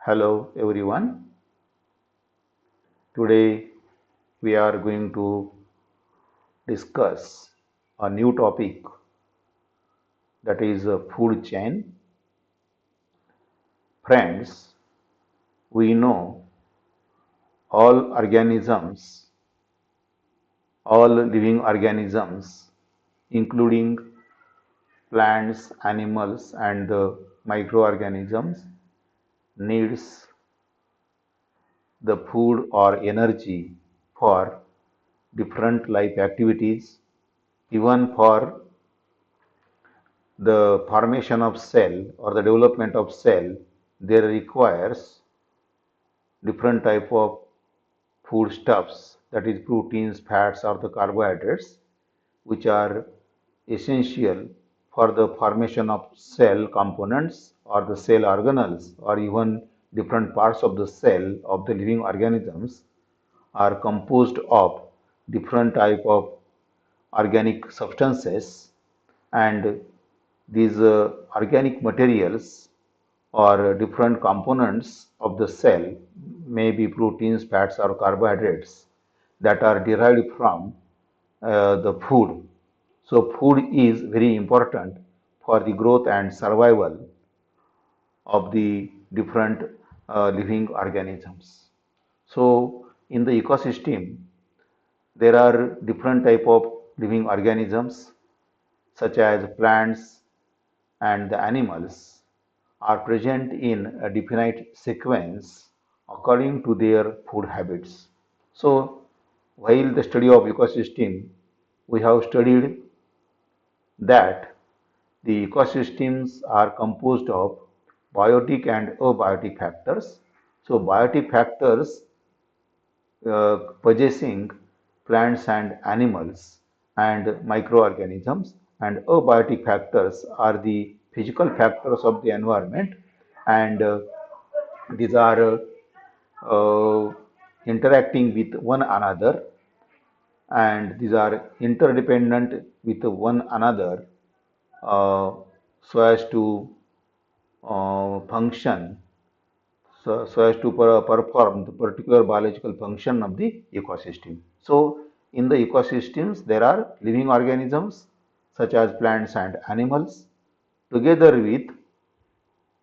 Hello everyone. Today we are going to discuss a new topic, that is food chain. Friends, we know all organisms, all living organisms, including plants, animals and the microorganisms, needs the food or energy for different life activities, even for the formation of cell or the development of cell. There requires different type of foodstuffs, that is proteins, fats or the carbohydrates, which are essential for the formation of cell components or the cell organelles, or even different parts of the cell of the living organisms are composed of different type of organic substances, and these organic materials or different components of the cell may be proteins, fats or carbohydrates that are derived from the food. So food is very important for the growth and survival of the different living organisms. So in the ecosystem, there are different type of living organisms such as plants and the animals are present in a definite sequence according to their food habits. So while the study of ecosystem, we have studied that the ecosystems are composed of biotic and abiotic factors. So biotic factors possessing plants and animals and microorganisms, and abiotic factors are the physical factors of the environment, and these are interacting with one another, and these are interdependent with one another, uh, so as to function, so as to perform the particular biological function of the ecosystem. So in the ecosystems there are living organisms such as plants and animals, together with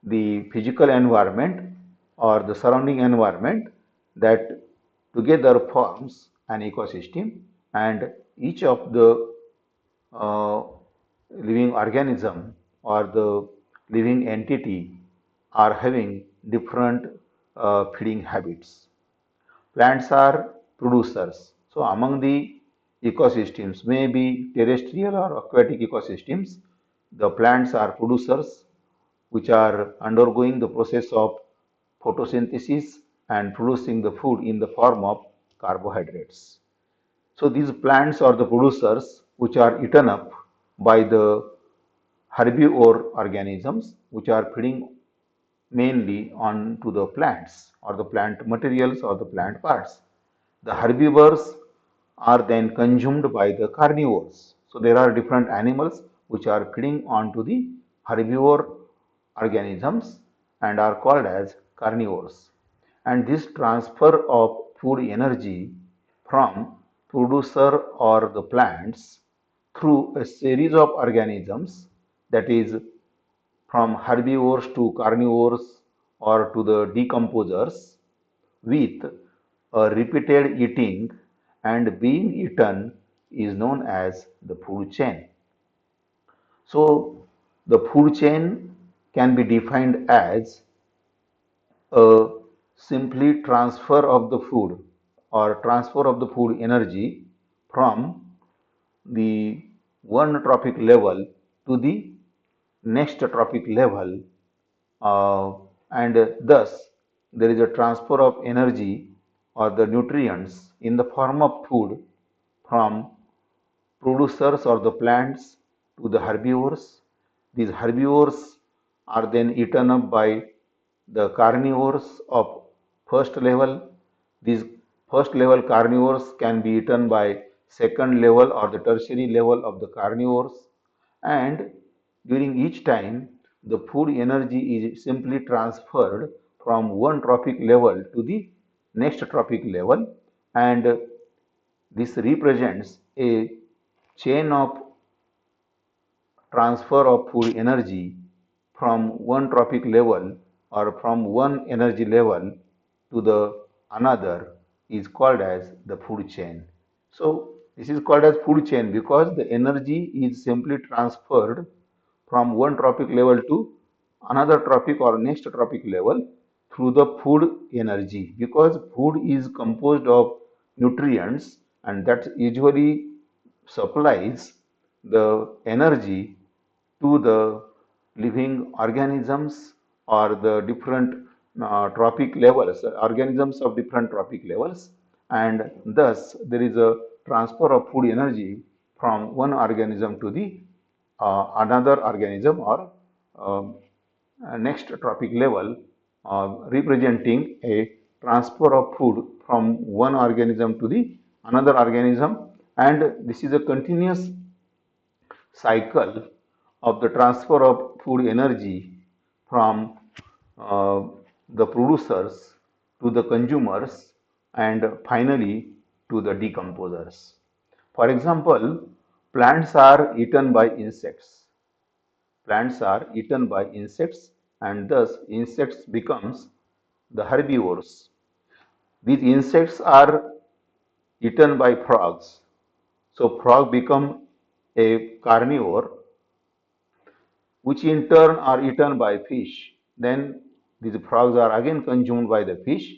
the physical environment or the surrounding environment, that together forms an ecosystem, and each of the uh, living organism or the living entity are having different feeding habits. Plants are producers. So among the ecosystems, may be terrestrial or aquatic ecosystems, the plants are producers which are undergoing the process of photosynthesis and producing the food in the form of carbohydrates. So these plants are the producers which are eaten up by the herbivore organisms, which are feeding mainly on to the plants or the plant materials or the plant parts. The herbivores are then consumed by the carnivores. So there are different animals which are feeding on to the herbivore organisms and are called as carnivores. And this transfer of food energy from producer or the plants through a series of organisms, that is from herbivores to carnivores or to the decomposers, with a repeated eating and being eaten, is known as the food chain. So the food chain can be defined as a simply transfer of the food or transfer of the food energy from the one trophic level to the next trophic level, uh, and thus there is a transfer of energy or the nutrients in the form of food from producers or the plants to the herbivores. These herbivores are then eaten up by the carnivores of first level. These first level carnivores can be eaten by second level or the tertiary level of the carnivores, and during each time the food energy is simply transferred from one trophic level to the next trophic level, and this represents a chain of transfer of food energy from one trophic level or from one energy level to the another is called as the food chain. So this is called as food chain because the energy is simply transferred from one trophic level to another trophic or next trophic level through the food energy, because food is composed of nutrients and that usually supplies the energy to the living organisms or the different trophic levels, organisms of different trophic levels, and thus there is a transfer of food energy from one organism to the another organism or um, next trophic level, representing a transfer of food from one organism to the another organism, and this is a continuous cycle of the transfer of food energy from uh, the producers to the consumers and finally to the decomposers. For example, plants are eaten by insects. Plants are eaten by insects and thus insects becomes the herbivores. These insects are eaten by frogs. So frog become a carnivore, which in turn are eaten by fish. Then these frogs are again consumed by the fish.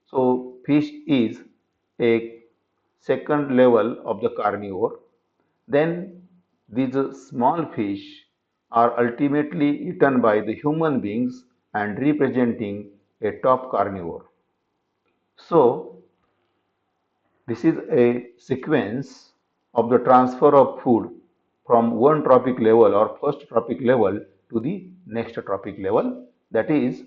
So fish is a second level of the carnivore. Then these small fish are ultimately eaten by the human beings and representing a top carnivore. So this is a sequence of the transfer of food from one trophic level or first trophic level to the next trophic level. That is,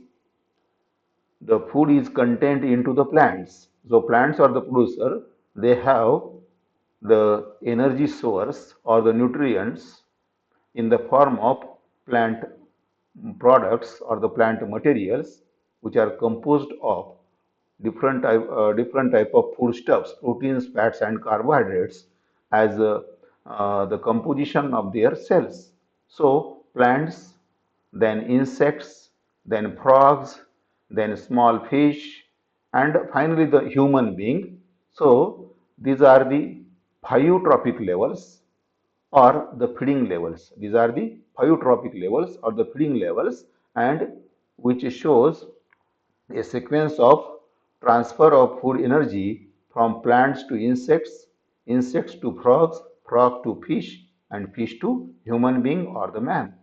the food is contained into the plants. So plants are the producer. They have the energy source or the nutrients in the form of plant products or the plant materials, which are composed of different type of foodstuffs, proteins, fats, and carbohydrates as the composition of their cells. So plants, then insects, then frogs, then small fish, and finally the human being. So these are the five trophic levels or the feeding levels. These are the five trophic levels or the feeding levels, and which shows a sequence of transfer of food energy from plants to insects, insects to frogs, frog to fish, and fish to human being or the man.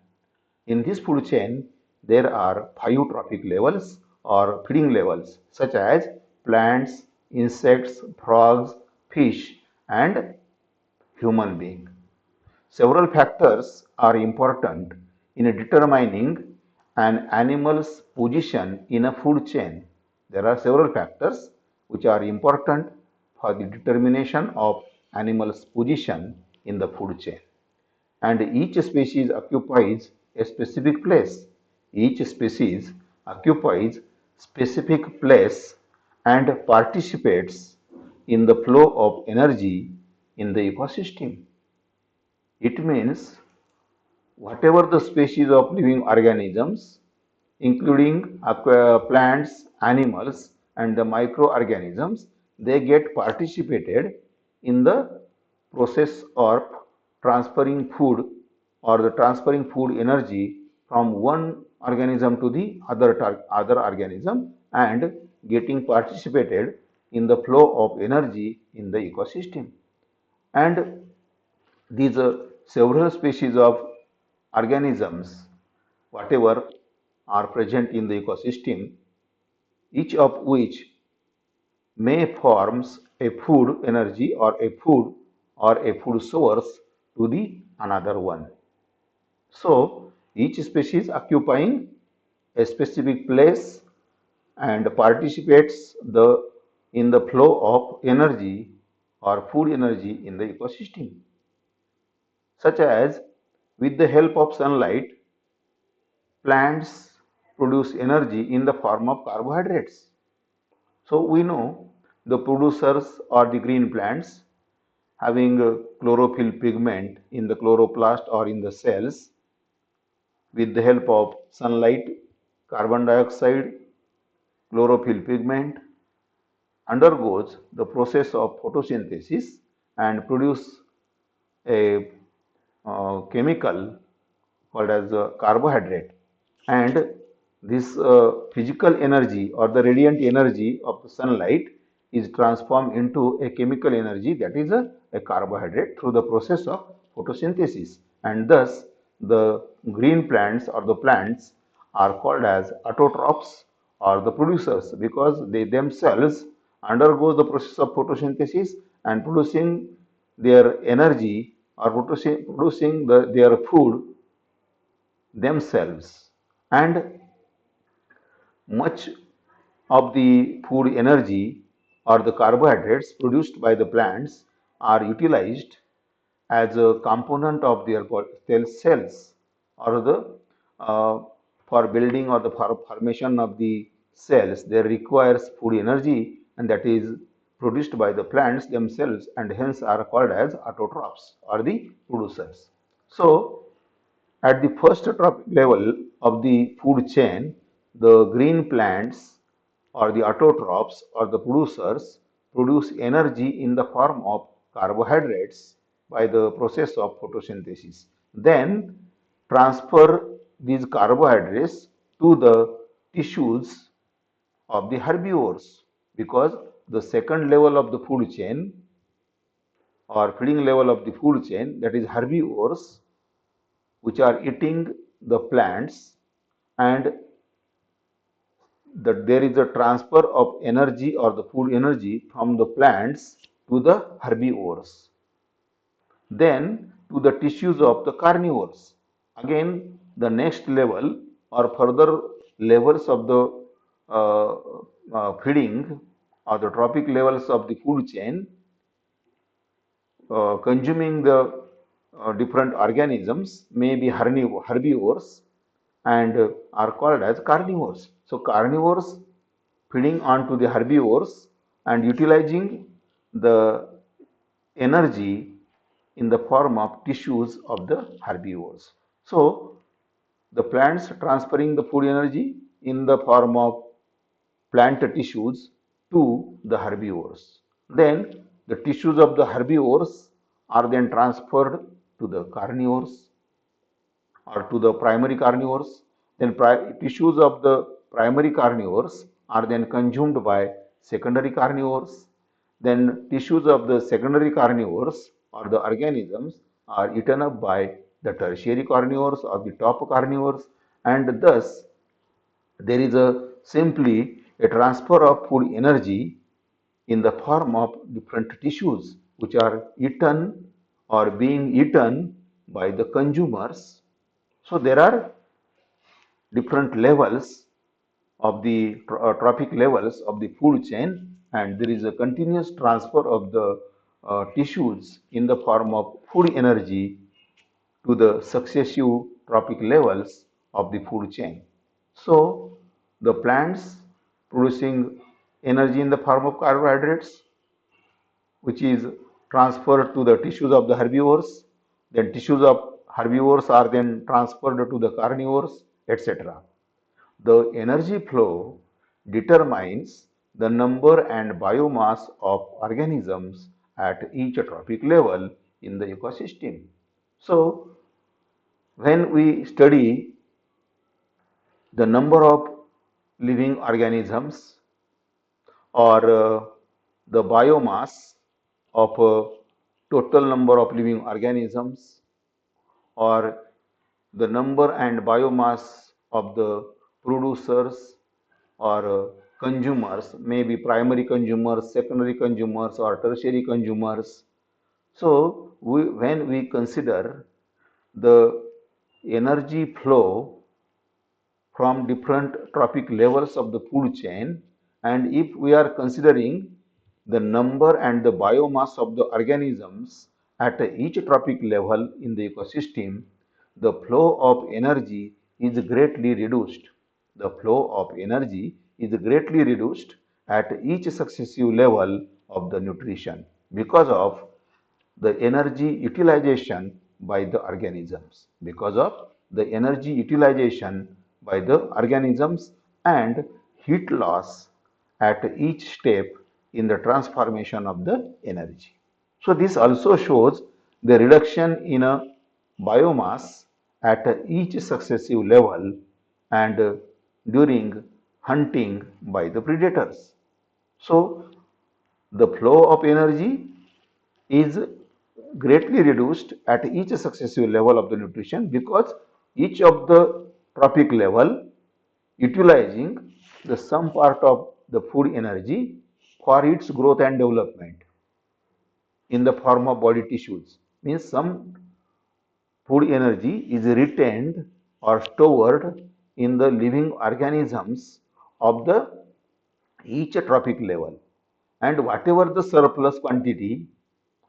In this food chain, there are five trophic levels or feeding levels such as plants, insects, frogs, fish, and human being. Several factors are important in determining an animal's position in a food chain. There are several factors which are important for the determination of animal's position in the food chain. And each species occupies a specific place. Each species occupies specific place and participates in the flow of energy in the ecosystem. It means whatever the species of living organisms, including plants, animals, and the microorganisms, they get participated in the process of transferring food or the transferring food energy from one organism to the other organism and getting participated in the flow of energy in the ecosystem. And these several species of organisms, whatever are present in the ecosystem, each of which may forms a food energy or a food source to the another one. So each species occupying a specific place and participates in the flow of energy or food energy in the ecosystem, such as with the help of sunlight, plants produce energy in the form of carbohydrates. So we know the producers are the green plants having chlorophyll pigment in the chloroplast or in the cells. With the help of sunlight, carbon dioxide, chlorophyll pigment undergoes the process of photosynthesis and produce a chemical called as carbohydrate. And this physical energy or the radiant energy of the sunlight is transformed into a chemical energy, that is a carbohydrate, through the process of photosynthesis, and thus the green plants or the plants are called as autotrophs or the producers, because they themselves undergo the process of photosynthesis and producing their energy or producing their food themselves. And much of the food energy or the carbohydrates produced by the plants are utilized as a component of their cells, or the uh, for building or the formation of the cells there requires food energy, and that is produced by the plants themselves, and hence are called as autotrophs or the producers. So at the first trophic level of the food chain, the green plants or the autotrophs or the producers produce energy in the form of carbohydrates by the process of photosynthesis. Then transfer these carbohydrates to the tissues of the herbivores, because the second level of the food chain or feeding level of the food chain, that is herbivores, which are eating the plants, and that there is a transfer of energy or the food energy from the plants to the herbivores, then to the tissues of the carnivores. Again, the next level or further levels of the uh, feeding or the trophic levels of the food chain, consuming the different organisms may be herbivores and are called as carnivores. So carnivores feeding onto the herbivores and utilizing the energy in the form of tissues of the herbivores. So the plants transferring the food energy in the form of plant tissues to the herbivores. Then the tissues of the herbivores are then transferred to the carnivores or to the primary carnivores. Then tissues of the primary carnivores are then consumed by secondary carnivores. Then tissues of the secondary carnivores or the organisms are eaten up by the tertiary carnivores or the top carnivores, and thus there is a simply a transfer of food energy in the form of different tissues which are eaten or being eaten by the consumers. So there are different levels of the trophic levels of the food chain, and there is a continuous transfer of the tissues in the form of food energy to the successive trophic levels of the food chain. So the plants producing energy in the form of carbohydrates, which is transferred to the tissues of the herbivores, then tissues of herbivores are then transferred to the carnivores, etc. The energy flow determines the number and biomass of organisms at each trophic level in the ecosystem. So, when we study the number of living organisms or the biomass of total number of living organisms, or the number and biomass of the producers or consumers, maybe primary consumers, secondary consumers, or tertiary consumers. So, when we consider the energy flow from different trophic levels of the food chain, and if we are considering the number and the biomass of the organisms at each trophic level in the ecosystem, the flow of energy is greatly reduced, the flow of energy is greatly reduced at each successive level of the nutrition because of the energy utilization by the organisms, because of the energy utilization by the organisms and heat loss at each step in the transformation of the energy. So this also shows the reduction in a biomass at each successive level and during hunting by the predators. So the flow of energy is greatly reduced at each successive level of the nutrition because each of the trophic level utilizing the some part of the food energy for its growth and development in the form of body tissues, means some food energy is retained or stored in the living organisms of the each trophic level, and whatever the surplus quantity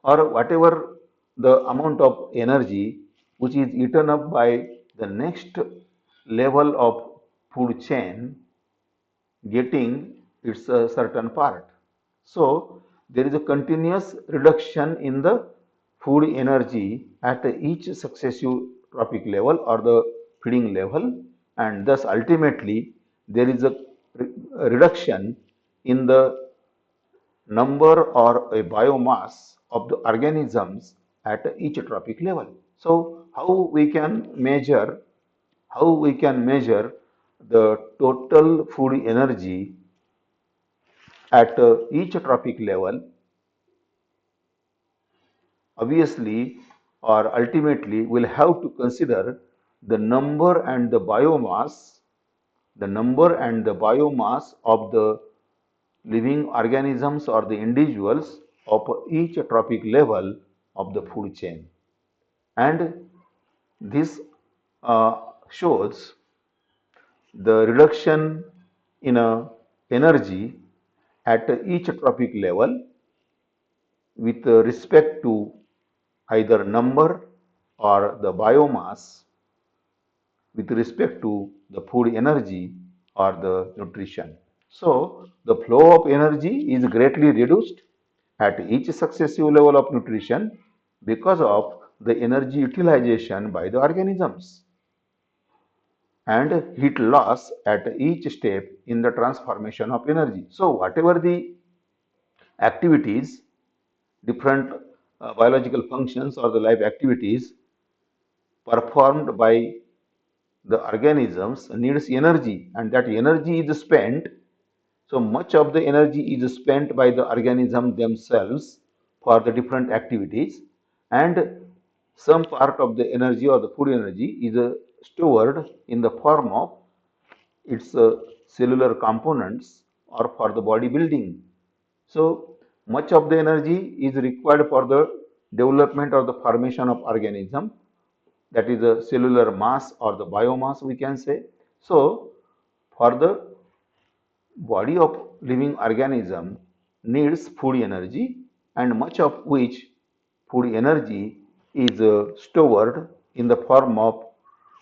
or whatever the amount of energy which is eaten up by the next level of food chain getting its a certain part. So there is a continuous reduction in the food energy at each successive trophic level or the feeding level, and thus ultimately there is a reduction in the number or a biomass of the organisms at each trophic level. So how we can measure the total food energy at each trophic level, obviously or ultimately we'll have to consider the number and the biomass of the living organisms or the individuals of each trophic level of the food chain. And this shows the reduction in energy at each trophic level with respect to either number or the biomass with respect to the food energy or the nutrition. So, the flow of energy is greatly reduced at each successive level of nutrition because of the energy utilization by the organisms and heat loss at each step in the transformation of energy. So, whatever the activities, different biological functions or the life activities performed by the organisms needs energy, and that energy is spent. So much of the energy is spent by the organism themselves for the different activities, and some part of the energy or the food energy is stored in the form of its cellular components or for the body building. So much of the energy is required for the development or the formation of organism, that is the cellular mass or the biomass we can say. So for the body of living organism needs food energy, and much of which food energy is stored in the form of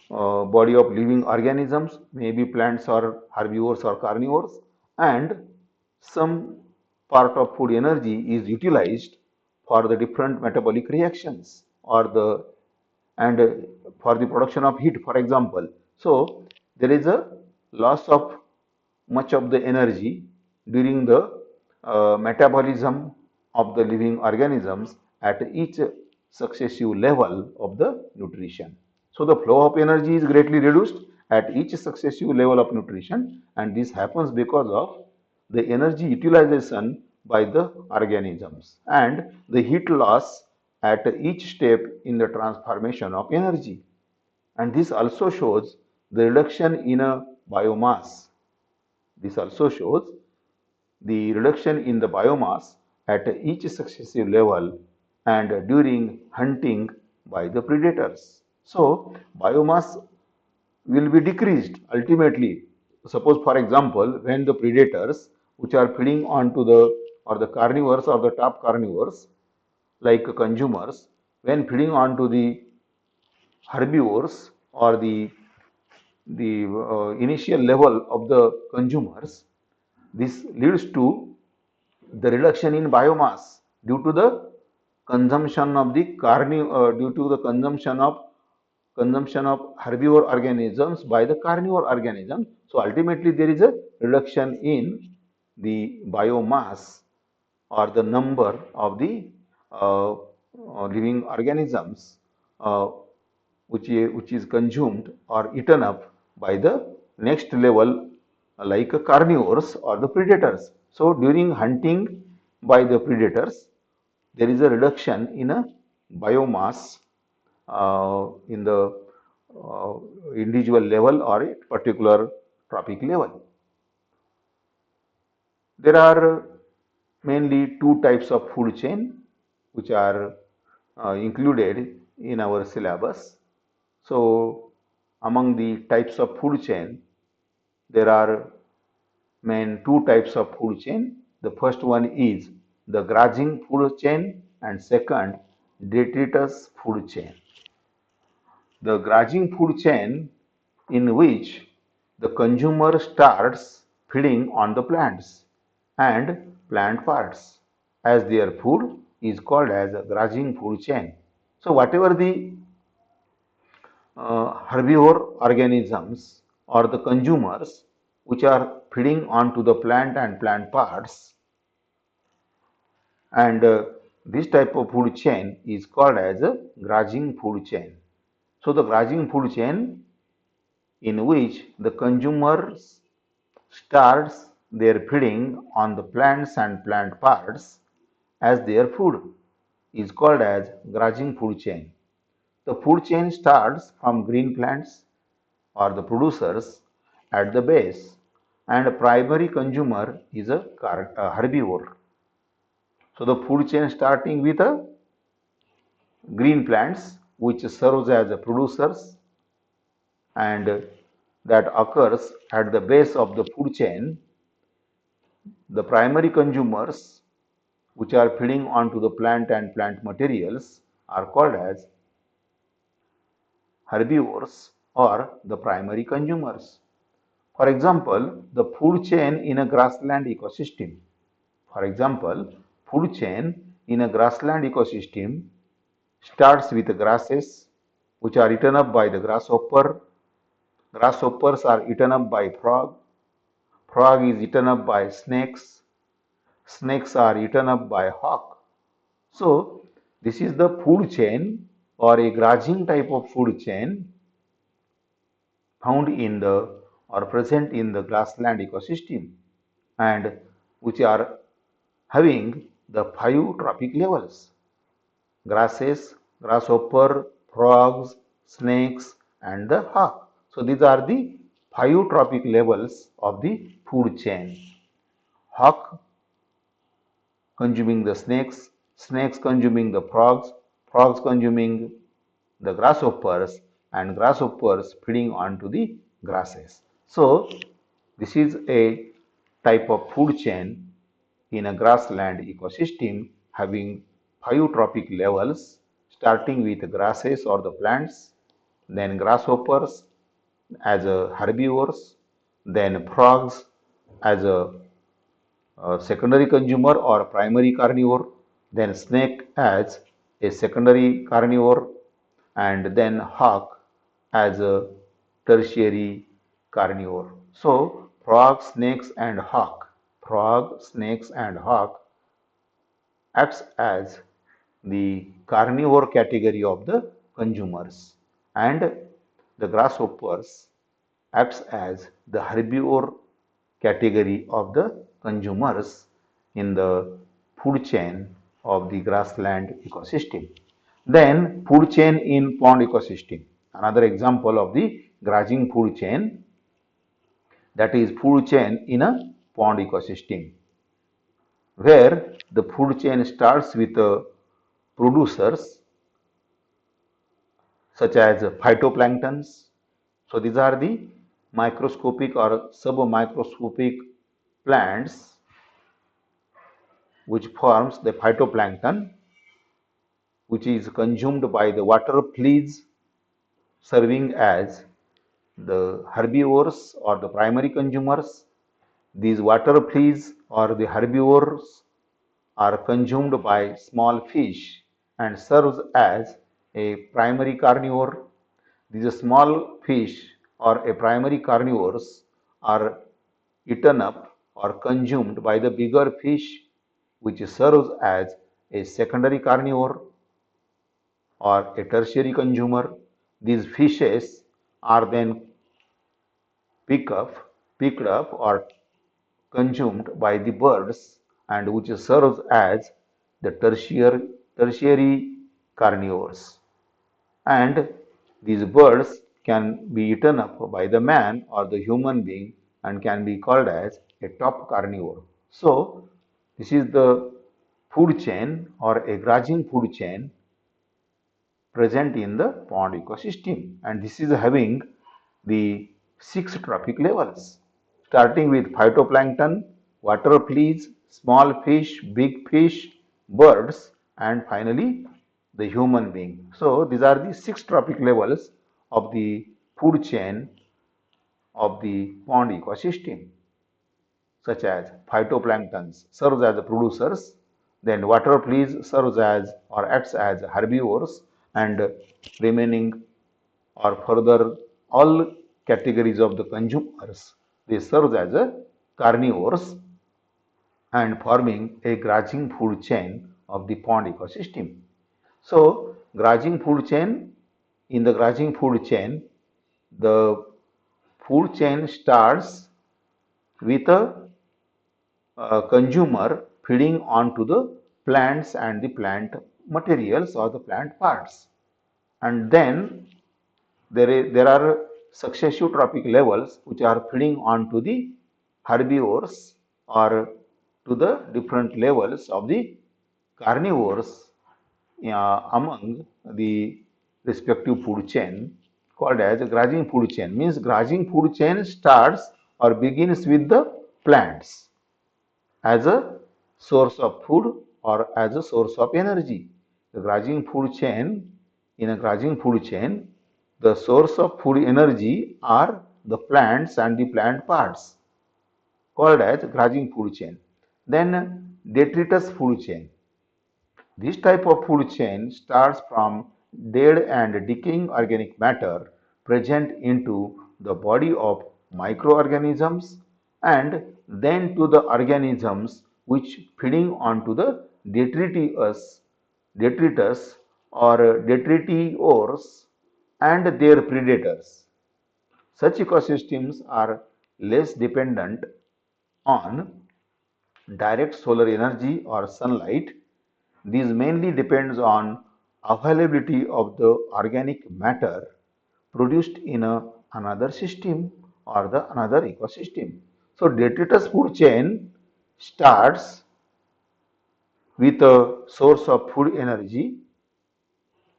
body of living organisms, maybe plants or herbivores or carnivores, and some part of food energy is utilized for the different metabolic reactions or the and for the production of heat, for example. So there is a loss of much of the energy during the metabolism of the living organisms at each successive level of the nutrition. So the flow of energy is greatly reduced at each successive level of nutrition, and this happens because of the energy utilization by the organisms and the heat loss at each step in the transformation of energy. And this also shows the reduction in a biomass. This also shows the reduction in the biomass at each successive level and during hunting by the predators. So, biomass will be decreased ultimately. Suppose, for example, when the predators which are feeding onto the or the carnivores or the top carnivores like consumers, when feeding onto the herbivores or the the initial level of the consumers, this leads to the reduction in biomass due to the consumption of the due to the consumption of herbivore organisms by the carnivore organisms. So ultimately there is a reduction in the biomass or the number of the living organisms uh, which is consumed or eaten up by the next level like carnivores or the predators. So during hunting by the predators, there is a reduction in a biomass in the individual level or a particular trophic level. There are mainly two types of food chain which are included in our syllabus. So, among the types of food chain, there are main two types of food chain. The first one is the grazing food chain and second detritus food chain. The grazing food chain in which the consumer starts feeding on the plants and plant parts as their food is called as a grazing food chain. So whatever the herbivore organisms or the consumers which are feeding onto the plant and plant parts, and this type of food chain is called as a grazing food chain. So the grazing food chain in which the consumers starts their feeding on the plants and plant parts as their food is called as grazing food chain. The food chain starts from green plants or the producers at the base, and a primary consumer is a herbivore. So the food chain starting with a green plants which serves as a producers, and that occurs at the base of the food chain. The primary consumers which are feeding onto the plant and plant materials are called as herbivores or the primary consumers. For example, the food chain in a grassland ecosystem. For example, food chain in a grassland ecosystem starts with grasses which are eaten up by the grasshopper. Grasshoppers are eaten up by frog. Frog is eaten up by snakes. Snakes are eaten up by hawk. So, this is the food chain or a grazing type of food chain found in the or present in the grassland ecosystem, and which are having the five trophic levels: grasses, grasshopper, frogs, snakes, and the hawk. So these are the five trophic levels of the food chain. Hawk consuming the snakes, snakes consuming the frogs, frogs consuming the grasshoppers, and grasshoppers feeding onto the grasses. So this is a type of food chain in a grassland ecosystem having five trophic levels, starting with grasses or the plants, then grasshoppers as a herbivores, then frogs as a secondary consumer or primary carnivore, then snake as a secondary carnivore, and then hawk as a tertiary carnivore. So, frog, snakes, and hawk acts as the carnivore category of the consumers, and the grasshoppers acts as the herbivore category of the consumers in the food chain of the grassland ecosystem. Then food chain in pond ecosystem. Another example of the grazing food chain, that is food chain in a pond ecosystem, where the food chain starts with producers such as phytoplanktons. So these are the microscopic or submicroscopic plants which forms the phytoplankton, which is consumed by the water fleas, serving as the herbivores or the primary consumers. These water fleas or the herbivores are consumed by small fish and serves as a primary carnivore. These small fish or a primary carnivores are eaten up or consumed by the bigger fish, which serves as a secondary carnivore or a tertiary consumer. These fishes are then picked up or consumed by the birds and which serves as the tertiary carnivores. And these birds can be eaten up by the man or the human being and can be called as a top carnivore. So, this is the food chain or a grazing food chain present in the pond ecosystem, and this is having the six trophic levels starting with phytoplankton, water fleas, small fish, big fish, birds, and finally the human being. So these are the six trophic levels of the food chain of the pond ecosystem, such as phytoplanktons serves as the producers, then water fleas serves as or acts as herbivores, and remaining or further all categories of the consumers, they serve as a carnivores and forming a grazing food chain of the pond ecosystem. So, grazing food chain, in the grazing food chain, the food chain starts with a consumer feeding onto the plants and the plant materials or the plant parts. And then there are successive trophic levels which are feeding onto the herbivores or to the different levels of the carnivores among the respective food chain called as grazing food chain. Means grazing food chain starts or begins with the plants as a source of food or as a source of energy. The grazing food chain, in a grazing food chain, the source of food energy are the plants and the plant parts called as grazing food chain. Then detritus food chain. This type of food chain starts from dead and decaying organic matter present into the body of microorganisms and then to the organisms which feeding onto the detritus or detritiores and their predators. Such ecosystems are less dependent on direct solar energy or sunlight. These mainly depends on availability of the organic matter produced in another system or the another ecosystem. So detritus food chain starts with a source of food energy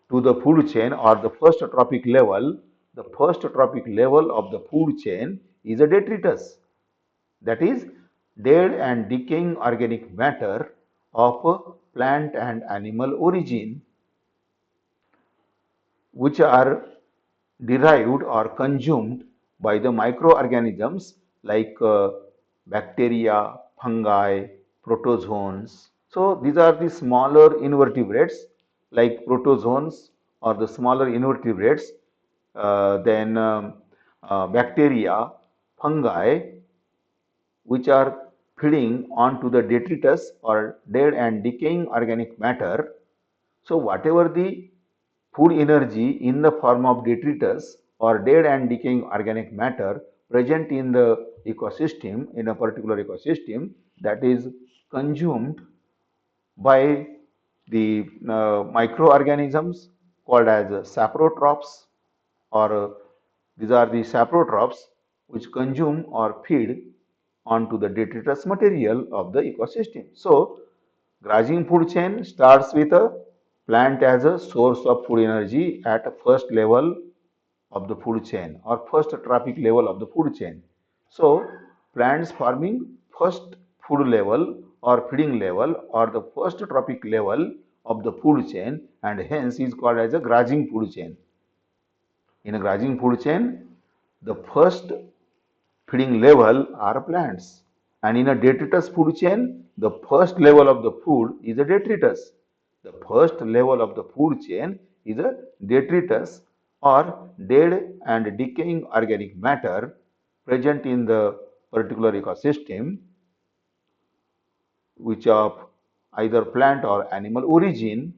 to the food chain or the first trophic level. The first trophic level of the food chain is a detritus, that is dead and decaying organic matter of plant and animal origin which are derived or consumed by the microorganisms like bacteria, fungi, protozoans. So these are the smaller invertebrates like protozoans or the smaller invertebrates, then bacteria, fungi, which are feeding onto the detritus or dead and decaying organic matter. So whatever the food energy in the form of detritus or dead and decaying organic matter present in the ecosystem, in a particular ecosystem, that is consumed by the microorganisms called as saprotrophs, or these are the saprotrophs which consume or feed onto the detritus material of the ecosystem. So, grazing food chain starts with a plant as a source of food energy at a first level of the food chain or first trophic level of the food chain. So, plants forming first food level or feeding level or the first trophic level of the food chain, and hence is called as a grazing food chain. In a grazing food chain, The first feeding level are plants. And in a detritus food chain, the first level of the food is a detritus. The first level of the food chain is a detritus or dead and decaying organic matter present in the particular ecosystem, which of either plant or animal origin,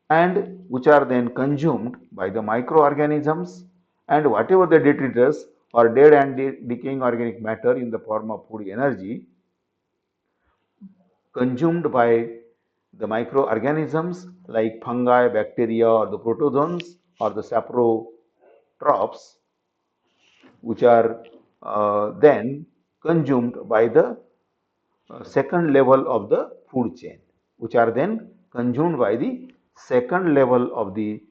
and which are then consumed by the microorganisms, and whatever the detritus or dead and decaying organic matter in the form of food energy consumed by the microorganisms like fungi, bacteria, or the protozoans or the saprotrophs, which are then consumed by the second level of the food chain, which are then consumed by the second level of the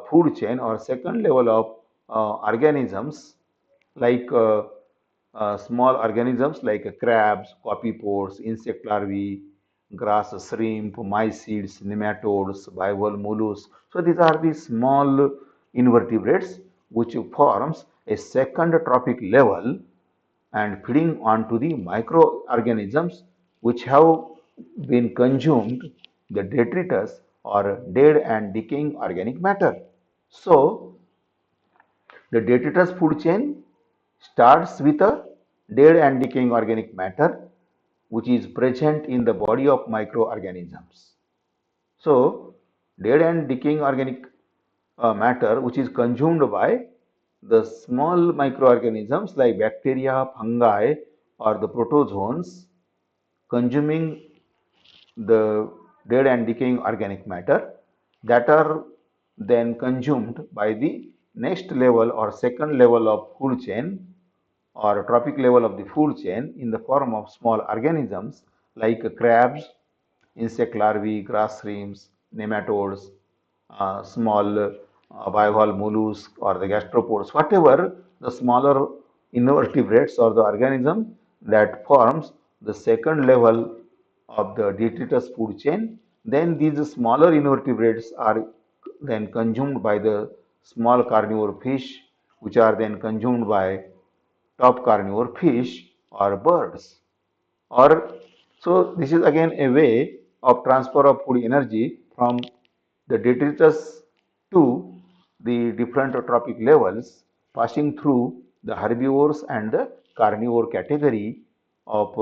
food chain or second level of organisms like small organisms like crabs, copepods, insect larvae, grass shrimp, mycetes, nematodes, bivalve mollusks. So these are the small invertebrates which forms a second trophic level and feeding onto the microorganisms which have been consumed the detritus or dead and decaying organic matter. So the detritus food chain starts with a dead and decaying organic matter which is present in the body of microorganisms. So, dead and decaying organic matter which is consumed by the small microorganisms like bacteria, fungi, or the protozoans consuming the dead and decaying organic matter that are then consumed by the next level or second level of food chain or trophic level of the food chain in the form of small organisms like crabs, insect larvae, grass shrimps, nematodes, small bivalve mollusks or the gastropods, whatever the smaller invertebrates or the organism that forms the second level of the detritus food chain, then these smaller invertebrates are then consumed by the small carnivore fish, which are then consumed by top carnivore fish or birds. Or so this is again a way of transfer of food energy from the detritus to the different trophic levels passing through the herbivores and the carnivore category of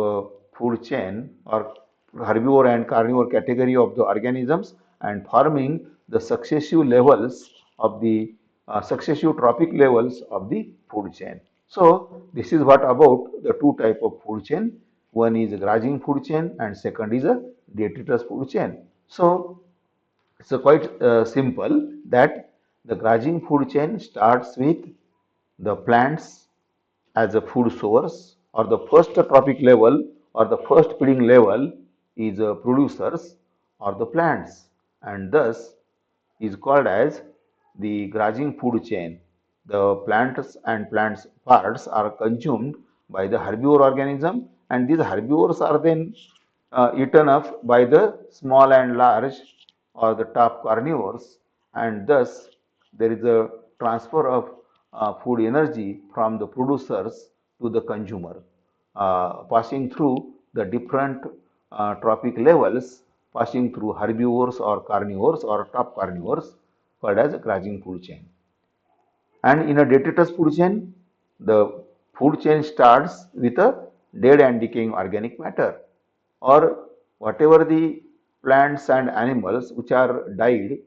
food chain or herbivore and carnivore category of the organisms and forming the successive levels of the successive trophic levels of the food chain. So this is what about the two type of food chain. One is a grazing food chain and second is a detritus food chain. So it's quite simple that the grazing food chain starts with the plants as a food source or the first trophic level or the first feeding level is producers or the plants and thus is called as the grazing food chain. The plants and plants parts are consumed by the herbivore organism and these herbivores are then eaten up by the small and large or the top carnivores and thus there is a transfer of food energy from the producers to the consumer passing through the different trophic levels passing through herbivores or carnivores or top carnivores called as a grazing food chain. And in a detritus food chain, the food chain starts with a dead and decaying organic matter or whatever the plants and animals which are died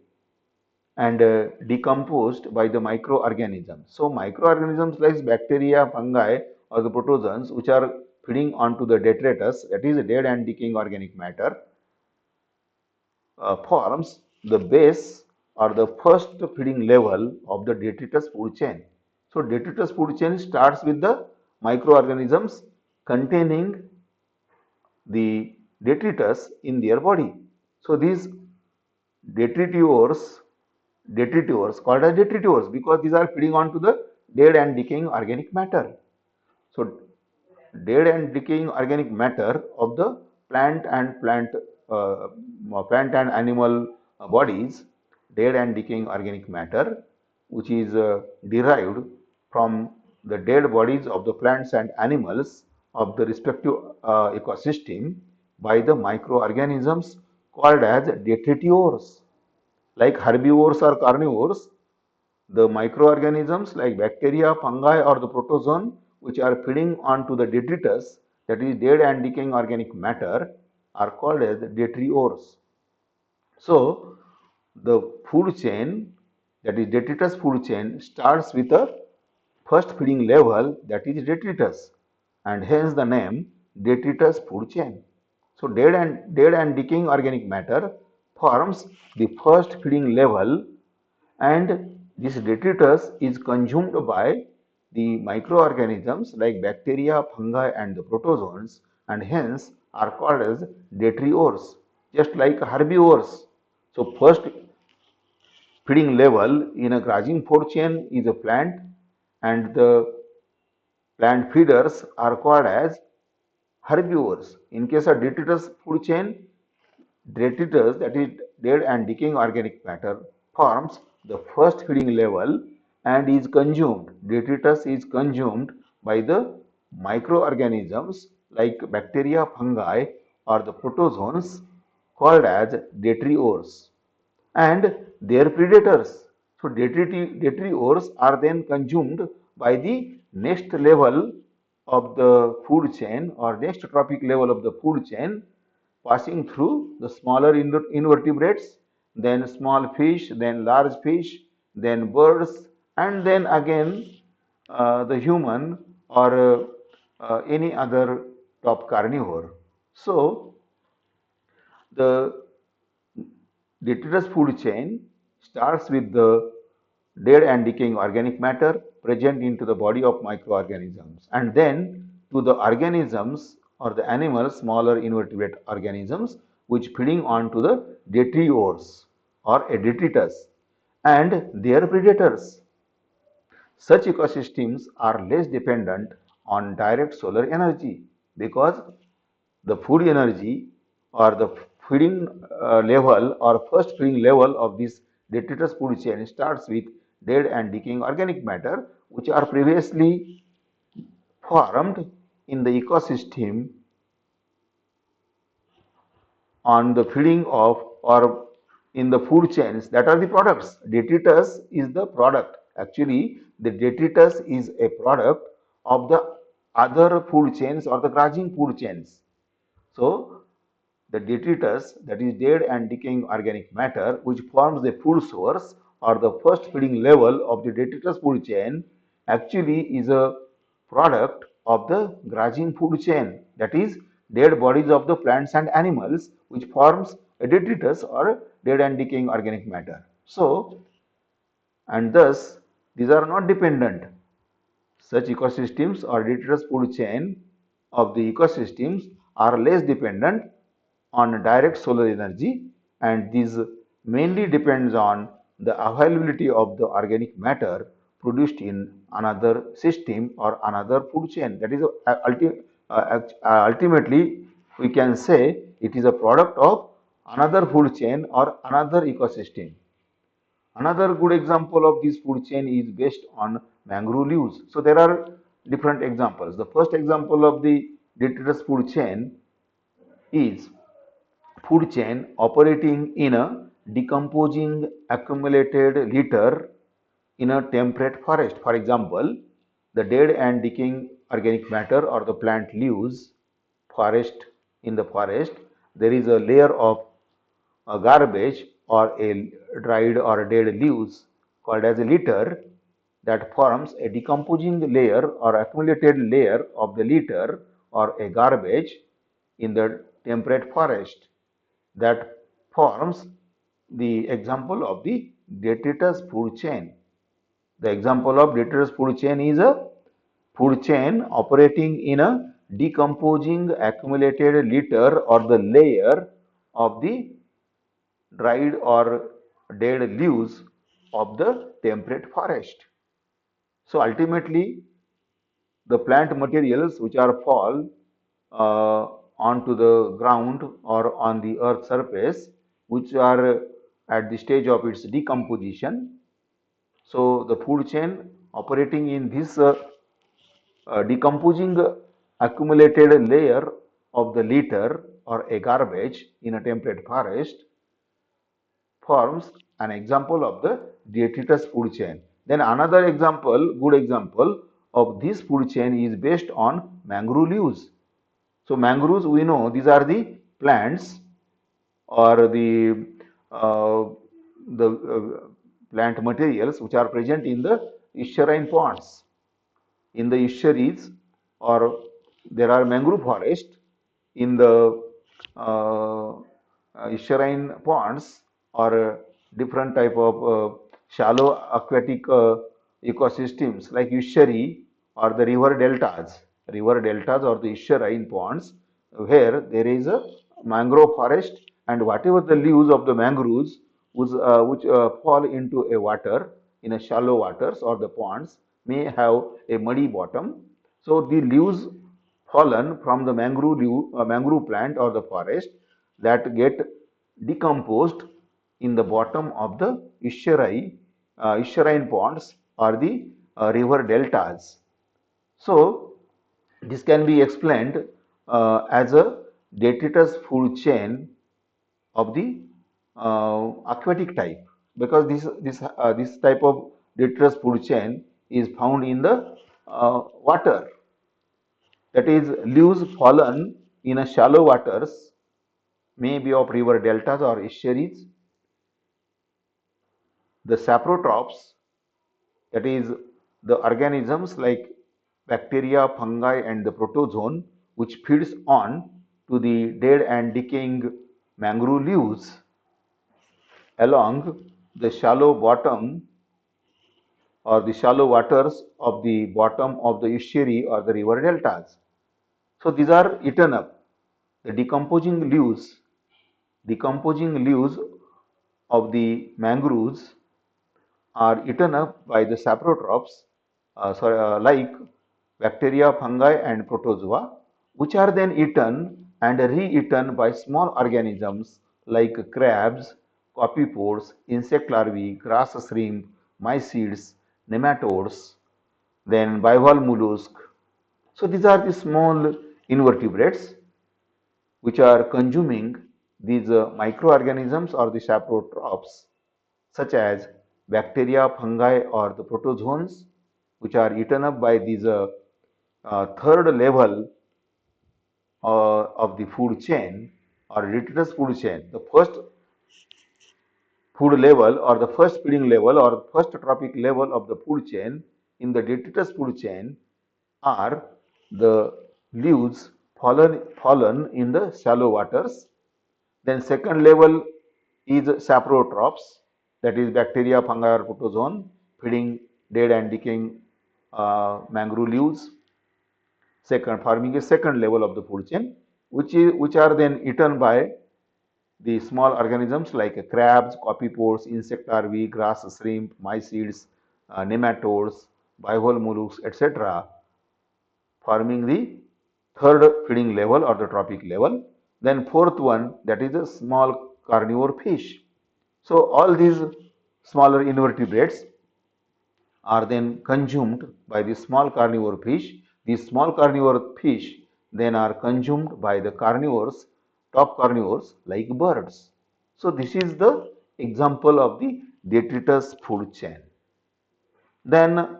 and decomposed by the microorganisms. So microorganisms like bacteria, fungi or the protozoans which are feeding onto the detritus, that is dead and decaying organic matter, forms the base or the first feeding level of the detritus food chain. So detritus food chain starts with the microorganisms containing the detritus in their body. So these detritivores, detritivores called as detritivores because these are feeding on to the dead and decaying organic matter. So dead and decaying organic matter of the uh, plant and animal bodies, dead and decaying organic matter, which is derived from the dead bodies of the plants and animals of the respective ecosystem by the microorganisms called as detritivores. Like herbivores or carnivores, the microorganisms like bacteria, fungi, or the protozoan which are feeding onto the detritus, that is dead and decaying organic matter, are called as detritivores. So, the food chain, that is detritus food chain, starts with a first feeding level, that is detritus, and hence the name detritus food chain. So, dead and decaying organic matter forms the first feeding level, and this detritus is consumed by the microorganisms like bacteria, fungi, and the protozoans, and hence are called as detritivores, just like herbivores. So, first feeding level in a grazing food chain is a plant, and the plant feeders are called as herbivores. In case of detritus food chain, detritus, that is dead and decaying organic matter, forms the first feeding level and is consumed. Detritus is consumed by the microorganisms like bacteria, fungi, or the protozoans called as detritivores, and their predators. So detritivores are then consumed by the next level of the food chain or next trophic level of the food chain, passing through the smaller invertebrates, then small fish, then large fish, then birds, and then again the human or any other top carnivore. So the detritus food chain starts with the dead and decaying organic matter present into the body of microorganisms, and then to the organisms or the animals, smaller invertebrate organisms, which feeding on to the detritivores or a detritus and their predators. Such ecosystems are less dependent on direct solar energy because the food energy or the feeding level or first feeding level of this detritus food chain starts with dead and decaying organic matter which are previously formed in the ecosystem on the feeding of or in the food chains that are the products. Detritus is the product. Actually, the detritus is a product of the other food chains or the grazing food chains. So, the detritus, that is dead and decaying organic matter, which forms the food source or the first feeding level of the detritus food chain, actually is a product of the grazing food chain, that is dead bodies of the plants and animals, which forms a detritus or dead and decaying organic matter. So, and thus these are not dependent. Such ecosystems or detritus food chain of the ecosystems are less dependent on direct solar energy, and this mainly depends on the availability of the organic matter produced in another system or another food chain. That is ultimately we can say it is a product of another food chain or another ecosystem. Another good example of this food chain is based on mangrove leaves. So there are different examples. The first example of the detritus food chain is food chain operating in a decomposing accumulated litter in a temperate forest. For example, the dead and decaying organic matter or the plant leaves forest in the forest, there is a layer of a garbage or a dried or dead leaves called as a litter that forms a decomposing layer or accumulated layer of the litter or a garbage in the temperate forest that forms the example of the detritus food chain. The example of detritus food chain is a food chain operating in a decomposing accumulated litter or the layer of the dried or dead leaves of the temperate forest. So ultimately, the plant materials which are fall onto the ground or on the earth surface, which are at the stage of its decomposition. So the food chain operating in this decomposing accumulated layer of the litter or a garbage in a temperate forest forms an example of the detritus food chain. Then another example, good example of this food chain is based on mangrove leaves. So mangroves, we know these are the plants or uh, the plant materials which are present in the estuarine ponds. In the estuaries, or there are mangrove forest in the uh, estuarine ponds, or different type of shallow aquatic ecosystems like estuary or the river deltas or the estuarine ponds, where there is a mangrove forest, and whatever the leaves of the mangroves which fall into a water in a shallow waters or the ponds may have a muddy bottom. So the leaves fallen from the mangrove plant or the forest that get decomposed in the bottom of the estuarine ponds or the river deltas. So this can be explained as a detritus food chain of the aquatic type, because this type of detritus food chain is found in the water, that is leaves fallen in a shallow waters, may be of river deltas or estuaries. The saprotrophs, that is the organisms like bacteria, fungi and the protozoan, which feeds on to the dead and decaying mangrove leaves along the shallow bottom or the shallow waters of the bottom of the estuary or the river deltas. So these are eaten up. The decomposing leaves of the mangroves are eaten up by the saprotrophs, like bacteria, fungi, and protozoa, which are then eaten and re-eaten by small organisms like crabs, copypods, insect larvae, grass shrimp, mysids, nematodes, then bivalve mollusk. So these are the small invertebrates which are consuming these microorganisms or the saprotrophs, such as bacteria, fungi or the protozoans, which are eaten up by these third level of the food chain or detritus food chain. The first food level or the first feeding level or first trophic level of the food chain in the detritus food chain are the leaves fallen in the shallow waters. Then second level is saprotrophs, that is bacteria, fungi or protozoan feeding dead and decaying mangrove leaves, second forming a second level of the food chain, which are then eaten by the small organisms like crabs, copypods, insect larvae, grass shrimp, mysids, nematodes, bivalve mollusks, etc., forming the third feeding level or the trophic level. Then fourth one, that is a small carnivore fish. So all these smaller invertebrates are then consumed by the small carnivore fish. These small carnivore fish then are consumed by the carnivores, top carnivores like birds. So this is the example of the detritus food chain. Then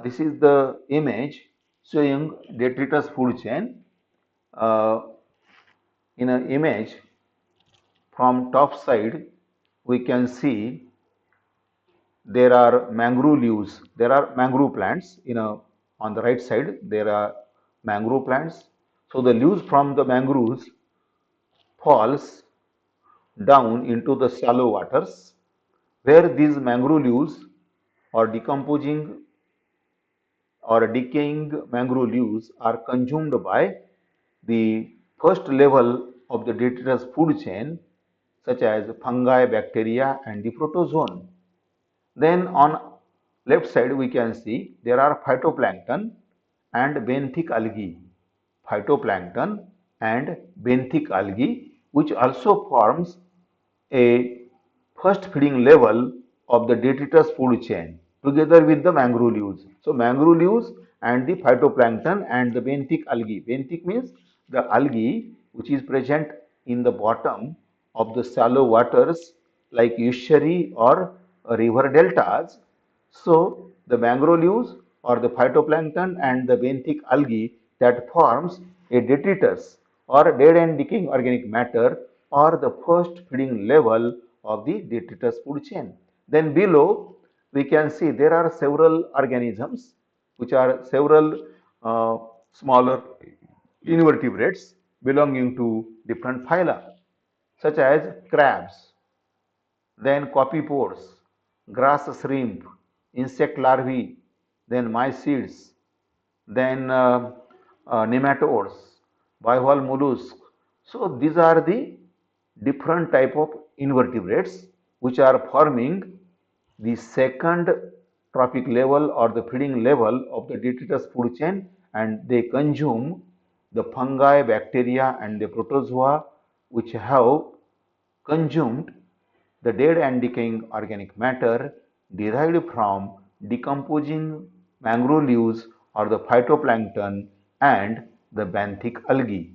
this is the image showing detritus food chain. Uh, in an image from top side, we can see there are mangrove leaves, there are mangrove plants. On the right side there are mangrove plants. So the leaves from the mangroves falls down into the shallow waters, where these mangrove leaves or decomposing or decaying mangrove leaves are consumed by the first level of the detritus food chain, such as fungi, bacteria and the protozoan. Then on left side we can see there are phytoplankton and benthic algae. Phytoplankton and benthic algae, which also forms a first feeding level of the detritus food chain, together with the mangrove leaves. So mangrove leaves and the phytoplankton and the benthic algae. Benthic means the algae which is present in the bottom of the shallow waters like estuary or river deltas. So the mangrove leaves or the phytoplankton and the benthic algae that forms a detritus or dead and decaying organic matter or the first feeding level of the detritus food chain. Then below we can see there are several organisms which are several smaller invertebrates belonging to different phyla such as crabs, then copypods, grass shrimp, insect larvae, then mycetes, then nematodes, bivalve mollusks. So these are the different type of invertebrates which are forming the second trophic level or the feeding level of the detritus food chain, and they consume the fungi, bacteria and the protozoa which have consumed the dead and decaying organic matter derived from decomposing mangrove leaves or the phytoplankton and the benthic algae.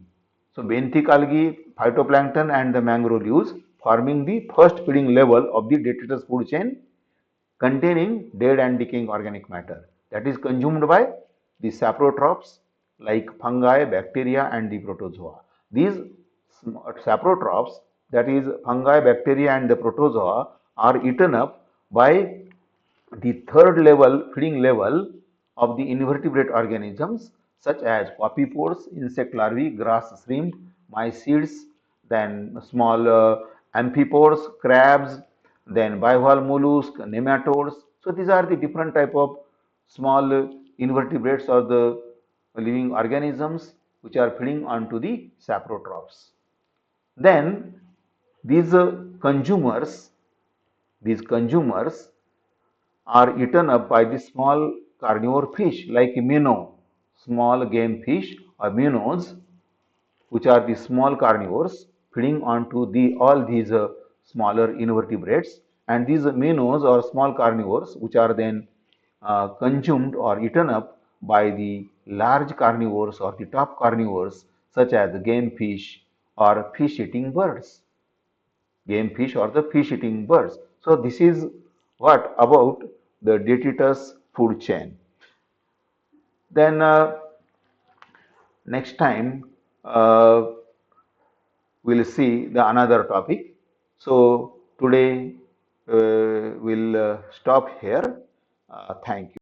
So benthic algae, phytoplankton and the mangrove leaves forming the first feeding level of the detritus food chain containing dead and decaying organic matter that is consumed by the saprotrophs like fungi, bacteria and the protozoa. These saprotrophs, that is fungi, bacteria and the protozoa, are eaten up by the third level feeding level of the invertebrate organisms such as copypods, insect larvae, grass shrimp, mycetes, then small amphipods, crabs, then bivalve mollusks, nematodes. So these are the different type of small invertebrates or the living organisms which are feeding onto the saprotrophs. Then these consumers are eaten up by the small carnivore fish like minnow, small game fish or minnows, which are the small carnivores feeding onto all these smaller invertebrates, and these minnows or small carnivores which are then consumed or eaten up by the large carnivores or the top carnivores such as the game fish or fish eating birds, game fish or the fish eating birds. So this is what about the detritus food chain. Then next time we'll see the another topic. So today we'll stop here. Thank you.